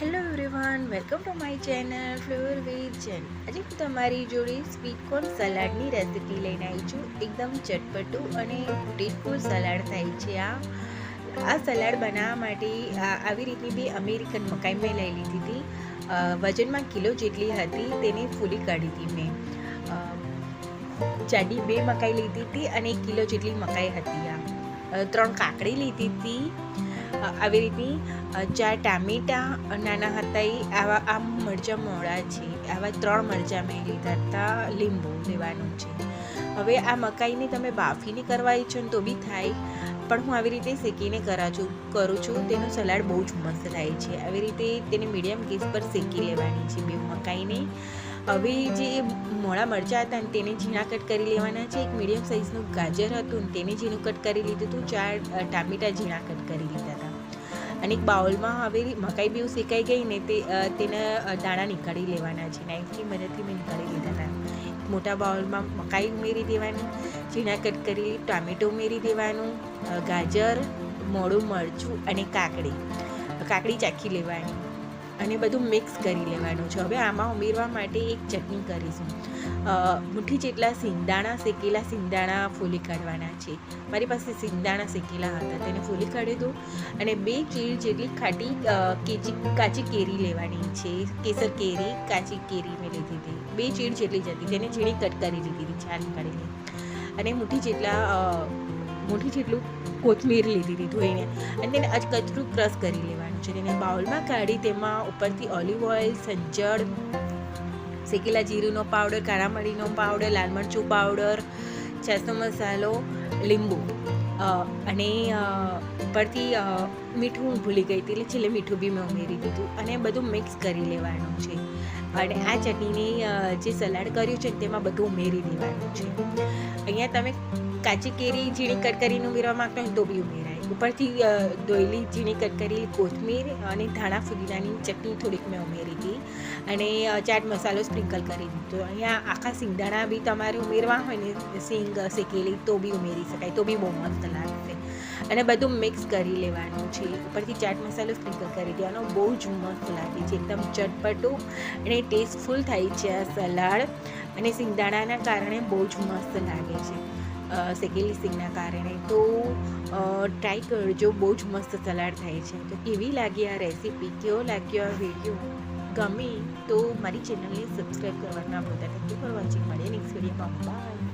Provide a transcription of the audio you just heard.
Hello everyone, welcome to my channel flavour with Jen. આજે હું તમારી જોડે સ્વીટ કોર્ન સલાડની રેસિપી લઈને આવી છું. એકદમ ચટપટું અને ટેસ્ટફુલ સલાડ થાય છે. આ સલાડ બનાવવા માટે આવી રીતની બે અમેરિકન મકાઈ મેં લઈ લીધી હતી. વજનમાં કિલો જેટલી હતી, તેને ફૂલી કાઢી હતી મેં. જાડી બે મકાઈ લીધી હતી અને 1 કિલો જેટલી મકાઈ હતી. 3 કાકડી લીધી હતી. આવી રીતની 4 ટામેટાં નાના હતા, આવા આમ મરચાં મોડા છે. આવા 3 મરચાં મેં લીધા હતા. લીંબુ લેવાનું છે. હવે આ મકાઈને તમે બાફીને કરવા ઈચ્છો ને તો બી થાય, પણ હું આવી રીતે શેકીને કરું છું. તેનું સલાડ બહુ જ મસ્ત થાય છે. આવી રીતે તેને મીડિયમ ગેસ પર શેકી લેવાની છે બે મકાઈને. હવે જે મોડા મરચાં હતા ને તેને ઝીણા કટ કરી લેવાના છે. એક મીડિયમ સાઇઝનું ગાજર હતું ને તેને ઝીણું કટ કરી લીધું હતું. 4 ટામેટાં ઝીણા કટ કરી લીધા હતા. અને એક બાઉલમાં હવે મકાઈ બી શેકાઈ ગઈ ને તેના દાણા નીકાળી લેવાના છે. નાઇફની મદદથી મેં નીકાળી લીધા હતા. મોટા બાઉલમાં મકાઈ ઉમેરી દેવાની, ઝીણા કટ કરી ટામેટું ઉમેરી દેવાનું, ગાજર, મોડું મરચું અને કાકડી ચાખી લેવાની અને બધું મિક્સ કરી લેવાનું છે. હવે આમાં ઉમેરવા માટે એક ચટણી કરીશું. મુઠ્ઠી જેટલા શેકેલા સિંગદાણા ફોલી કાઢવાના છે. મારી પાસે સિંગદાણા શેકેલા હતા, તેને ફોલી કાઢી દો. અને 2 ચીર જેટલી કાચી કેરી લેવાની છે. કેસર કેરી, કાચી કેરી મેં લીધી હતી. 2 ચીર જેટલી જ હતી, તેને ઝીણી કટ કરી લીધી હતી, છાલ કાઢીને. અને મુઠ્ઠી જેટલું કોથમીર લીધી હતી ધોઈને, અને તેને અધકચરું ક્રશ કરી લેવાનું છે. તેને બાઉલમાં કાઢી તેમાં ઉપરથી ઓલિવ ઓઇલ, સંચળ, શેકેલા જીરુંનો પાવડર, કાળા મરીનો પાવડર, લાલ મરચું પાવડર, છાશનો મસાલો, લીંબુ અને ઉપરથી મીઠું હું ભૂલી ગઈ હતી, એટલે છેલ્લે મીઠું બી મેં ઉમેરી દીધું અને બધું મિક્સ કરી લેવાનું છે. અને આ ચટણીની જે સલાડ કર્યું છે તેમાં બધું ઉમેરી દેવાનું છે. અહીંયા તમે કાચી કેરી ઝીણી કટ કરીને ઉમેરવા માંગતા હોય તો બી ઉમેરાય. ઉપરથી દોયેલી ઝીણી કટ કરેલી કોથમીર અને ધાણા ફુદીનાની ચટણી થોડીક મેં ઉમેરી હતી અને ચાટ મસાલો સ્પ્રિંકલ કરી દીધો. અહીંયા આખા સિંગદાણા બી તમારે ઉમેરવા હોય ને, સિંગ શેકેલી તો બી ઉમેરી શકાય, તો બી બહુ મસ્ત લાગશે. અને બધું મિક્સ કરી લેવાનું છે. ઉપરથી ચાટ મસાલો સ્પ્રિંકલ કરી દેવાનો. બહુ જ મસ્ત લાગે છે, એકદમ ચટપટું અને ટેસ્ટફુલ થાય છે આ સલાડ. અને સિંગદાણાના કારણે બહુ જ મસ્ત લાગે છે, શેકેલી સિંગના કારણે. તો ટ્રાય કરજો, બહુ જ મસ્ત સલાડ થાય છે. તો કેવી લાગી આ રેસીપી, કેવો લાગ્યો આ વિડીયો? ગમે તો મારી ચેનલને સબસ્ક્રાઈબ કરવાનું ના ભૂલતા. Thank you for watching. મળીએ નેક્સ્ટ વિડીયોમાં. બાય.